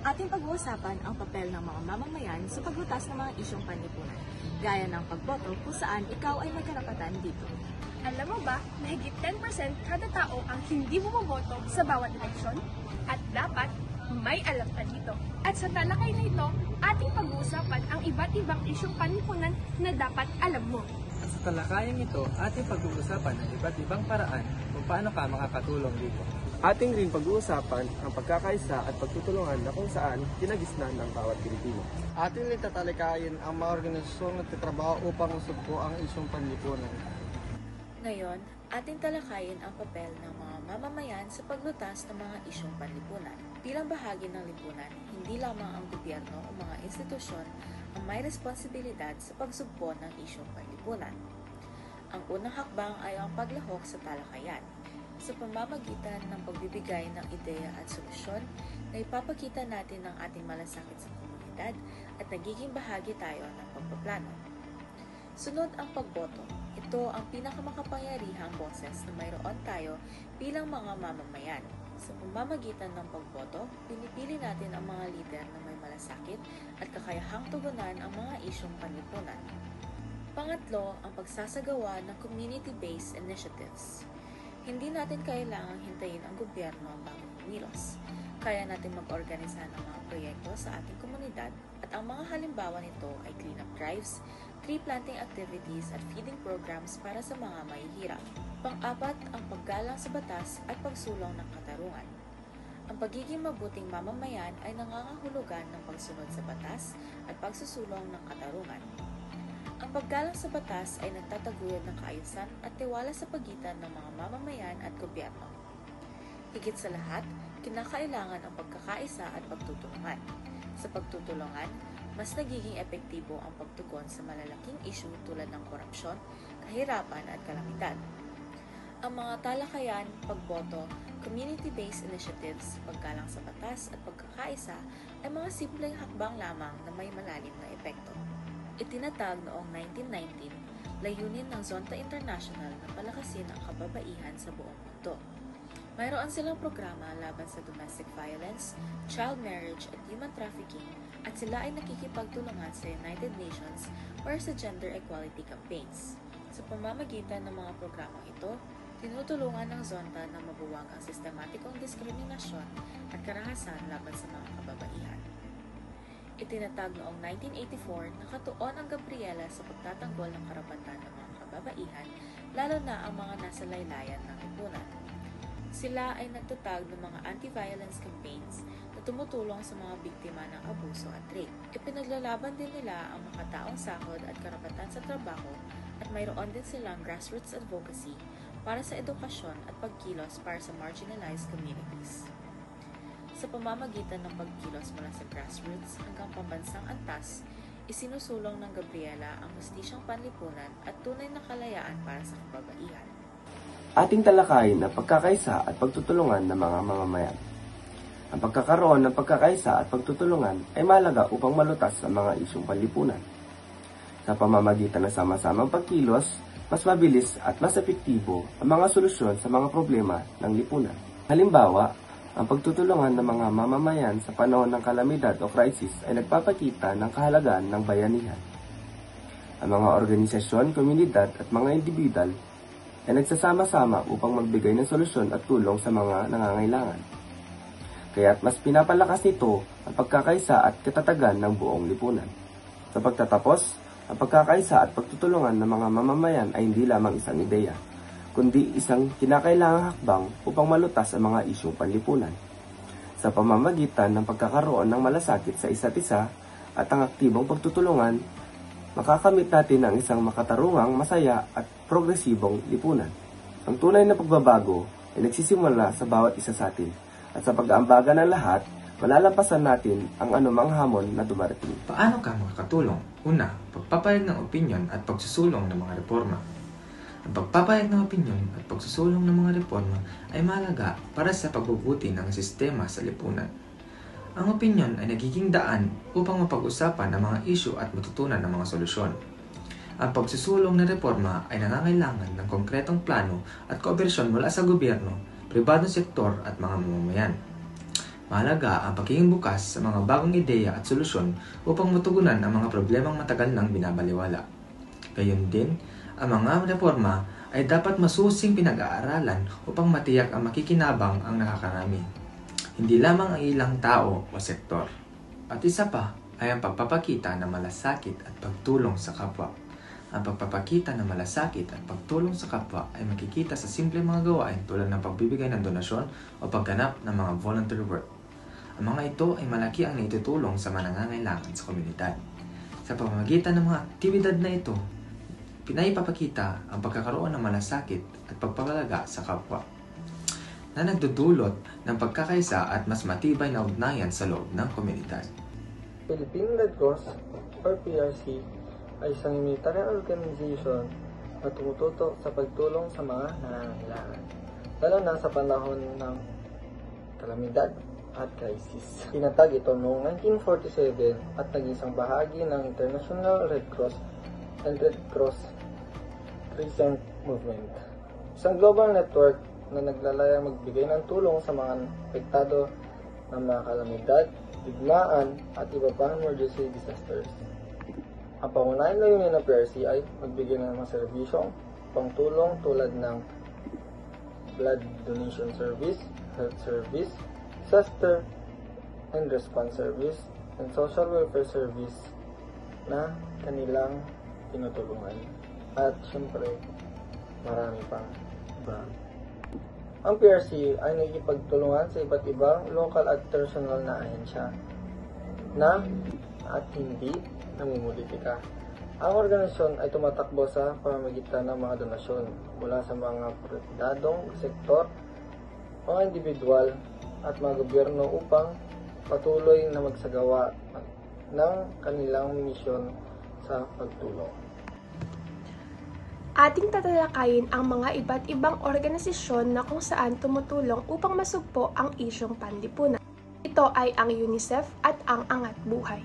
ating pag-uusapan ang papel ng mga mamamayan sa paglutas ng mga isyong panlipunan, gaya ng pagboto kung saan ikaw ay may karapatan dito. Alam mo ba na higit 10% kada tao ang hindi bumoboto sa bawat eleksyon? At dapat may alam ka dito. At sa talakay na ito, ating pag-uusapan ang iba't ibang isyong panlipunan na dapat alam mo. At sa talakayang ito, ating pag-uusapan ang iba't ibang paraan kung paano ka makakatulong dito. Ating rin pag-uusapan ang pagkakaisa at pagtutulungan na kung saan kinagisnan ng bawat Pilipino. Ating rin tatalikayin ang mga organisasyong nagtatrabaho upang usugpo ang isyong panlipunan. Ngayon, ating talakayin ang papel ng mga mamamayan sa paglutas ng mga isyong panlipunan. Bilang bahagi ng lipunan, hindi lamang ang gobyerno o mga institusyon ang may responsibilidad sa pagsugpo ng isyong panlipunan. Ang unang hakbang ay ang paglahok sa talakayan, sa pamamagitan ng pagbibigay ng ideya at solusyon na ipapakita natin ang ating malasakit sa komunidad at nagiging bahagi tayo ng pagpaplano. Sunod ang pagboto. Ito ang pinakamakapangyarihang boses na mayroon tayo bilang mga mamamayan. Sa pamamagitan ng pagboto, pinipili natin ang mga lider na may malasakit at kakayahang tugunan ang mga isyong panlipunan. Pangatlo, ang pagsasagawa ng community-based initiatives. Hindi natin kailangang hintayin ang gobyerno bago kumilos. Kaya natin mag-organisa ng mga proyekto sa ating komunidad at ang mga halimbawa nito ay cleanup drives, tree planting activities at feeding programs para sa mga mahihirap. Pang-apat, ang paggalang sa batas at pagsulong ng katarungan. Ang pagiging mabuting mamamayan ay nangangahulugan ng pagsunod sa batas at pagsusulong ng katarungan. Ang paggalang sa batas ay nagtataguyod ng kaayusan at tiwala sa pagitan ng mga mamamayan at gobyerno. Higit sa lahat, kinakailangan ang pagkakaisa at pagtutulungan. Sa pagtutulungan, mas nagiging epektibo ang pagtugon sa malalaking issue tulad ng korupsyon, kahirapan at kalamidad. Ang mga talakayan, pagboto, community-based initiatives, paggalang sa batas at pagkakaisa ay mga simpleng hakbang lamang na may malalim na epekto. Itinatag noong 1919, layunin ng Zonta International na palakasin ang kababaihan sa buong mundo. Mayroon silang programa laban sa domestic violence, child marriage at human trafficking at sila ay nakikipagtulungan sa United Nations para sa gender equality campaigns. Sa pamamagitan ng mga programang ito, tinutulungan ng Zonta na mabuwag ang sistematikong diskriminasyon at karahasan laban sa mga kababaihan. Itinatag noong 1984 na katuon ang Gabriela sa pagtatanggol ng karapatan ng mga kababaihan, lalo na ang mga nasa laylayan ng lipunan. Sila ay nagtatag ng mga anti-violence campaigns na tumutulong sa mga biktima ng abuso at rape. Ipinaglalaban din nila ang makataong sahod at karapatan sa trabaho at mayroon din silang grassroots advocacy para sa edukasyon at pagkilos para sa marginalized communities. Sa pamamagitan ng pagkilos mula sa grassroots hanggang pambansang antas, isinusulong ng Gabriela ang hustisyang panlipunan at tunay na kalayaan para sa kababaihan. Ating talakayin ang pagkakaisa at pagtutulungan ng mga mamamayan. Ang pagkakaroon ng pagkakaisa at pagtutulungan ay mahalaga upang malutas ang mga isyong panlipunan. Sa pamamagitan ng sama-samang pagkilos, mas mabilis at mas epektibo ang mga solusyon sa mga problema ng lipunan. Halimbawa, ang pagtutulungan ng mga mamamayan sa panahon ng kalamidad o crisis ay nagpapakita ng kahalagahan ng bayanihan. Ang mga organisasyon, komunidad at mga individual ay nagsasama-sama upang magbigay ng solusyon at tulong sa mga nangangailangan. Kaya't mas pinapalakas nito ang pagkakaisa at katatagan ng buong lipunan. Sa pagtatapos, ang pagkakaisa at pagtutulungan ng mga mamamayan ay hindi lamang isang ideya, kundi isang kinakailangang hakbang upang malutas ang mga isyong panlipunan. Sa pamamagitan ng pagkakaroon ng malasakit sa isa't isa at ang aktibong pagtutulungan, makakamit natin ang isang makatarungang, masaya at progresibong lipunan. Ang tunay na pagbabago ay nagsisimula sa bawat isa sa atin at sa pag-aambaga ng lahat, malalampasan natin ang anumang hamon na dumarating. Paano ka makakatulong? Una, pagpapayag ng opinyon at pagsusulong ng mga reforma. Ang pagpapayag ng opinyon at pagsusulong ng mga reforma ay mahalaga para sa pagbubuti ng sistema sa lipunan. Ang opinyon ay nagiging daan upang mapag-usapan ang mga isyu at matutunan ng mga solusyon. Ang pagsusulong ng reforma ay nangangailangan ng konkretong plano at kooperasyon mula sa gobyerno, pribadong sektor at mga mamamayan. Mahalaga ang pagiging bukas sa mga bagong ideya at solusyon upang matugunan ang mga problemang matagal nang binabaliwala. Gayon din, ang mga reforma ay dapat masusing pinag-aaralan upang matiyak ang makikinabang ang nakakarami, hindi lamang ang ilang tao o sektor. At isa pa ay ang pagpapakita ng malasakit at pagtulong sa kapwa. Ang pagpapakita ng malasakit at pagtulong sa kapwa ay makikita sa simple mga gawain tulad ng pagbibigay ng donasyon o pagganap ng mga volunteer work. Ang mga ito ay malaki ang naitutulong sa mga nangangailangan sa komunidad. Sa pamamagitan ng mga aktibidad na ito, pinaipapakita ang pagkakaroon ng malasakit at pagpapalaga sa kapwa na nagdudulot ng pagkakaisa at mas matibay na ugnayan sa loob ng komunidad. Philippine Red Cross or PRC ay isang humanitarian organization na tumututok sa pagtulong sa mga nangangailangan, lalo na sa panahon ng kalamidad at crisis. Tinatag ito noong 1947 at naging isang bahagi ng International Red Cross and Red Cross Crescent Movement. Isang global network na naglalayang magbigay ng tulong sa mga apektado ng mga kalamidad, digmaan at iba pang emergency disasters. Ang pangunahing layunin ng PRC ay magbigay ng mga serbisyong pangtulong tulad ng blood donation service, health service, disaster and response service, and social welfare service na kanilang tinutulungan. At syempre, marami pang iba. Ang PRC ay nagkipagtulungan sa iba't ibang local at international na ahensya na at hindi namumulitika. Ang organisasyon ay tumatakbo sa pamamagitan ng mga donasyon mula sa mga pribadong sektor, mga individual at mga gobyerno upang patuloy na magsagawa ng kanilang misyon sa pagtulong. Ating tatalakayin ang mga iba't ibang organisasyon na kung saan tumutulong upang masugpo ang isyong panlipunan. Ito ay ang UNICEF at ang Angat Buhay.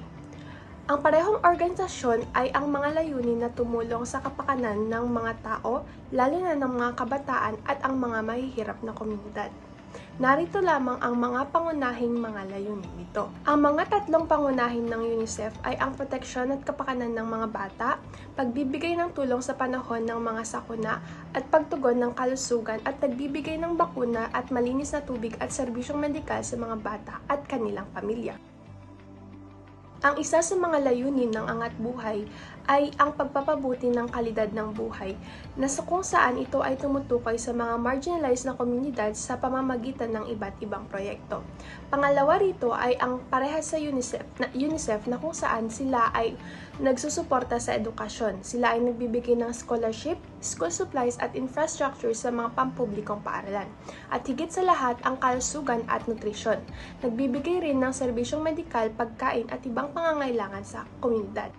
Ang parehong organisasyon ay ang mga layunin na tumulong sa kapakanan ng mga tao, lalo na ng mga kabataan at ang mga mahihirap na komunidad. Narito lamang ang mga pangunahing mga layunin nito. Ang mga tatlong pangunahin ng UNICEF ay ang proteksyon at kapakanan ng mga bata, pagbibigay ng tulong sa panahon ng mga sakuna at pagtugon ng kalusugan at nagbibigay ng bakuna at malinis na tubig at serbisyong medikal sa mga bata at kanilang pamilya. Ang isa sa mga layunin ng Angat Buhay ay ang pagpapabuti ng kalidad ng buhay, na sa kung saan ito ay tumutukoy sa mga marginalized na komunidad sa pamamagitan ng iba't ibang proyekto. Pangalawa rito ay ang parehas sa UNICEF na kung saan sila ay nagsusuporta sa edukasyon. Sila ay nagbibigay ng scholarship, school supplies at infrastructure sa mga pampublikong paaralan. At higit sa lahat, ang kalusugan at nutrisyon. Nagbibigay rin ng serbisyong medikal, pagkain at ibang pangangailangan sa komunidad.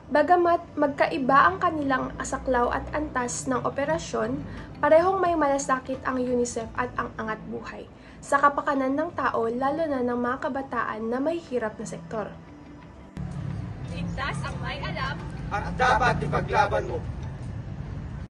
Bagamat magkaiba ang kanilang saklaw at antas ng operasyon, parehong may malasakit ang UNICEF at ang Angat Buhay sa kapakanan ng tao, lalo na ng mga kabataan na may hirap na sektor. Ligtas ang may alam At dapat ipaglaban mo.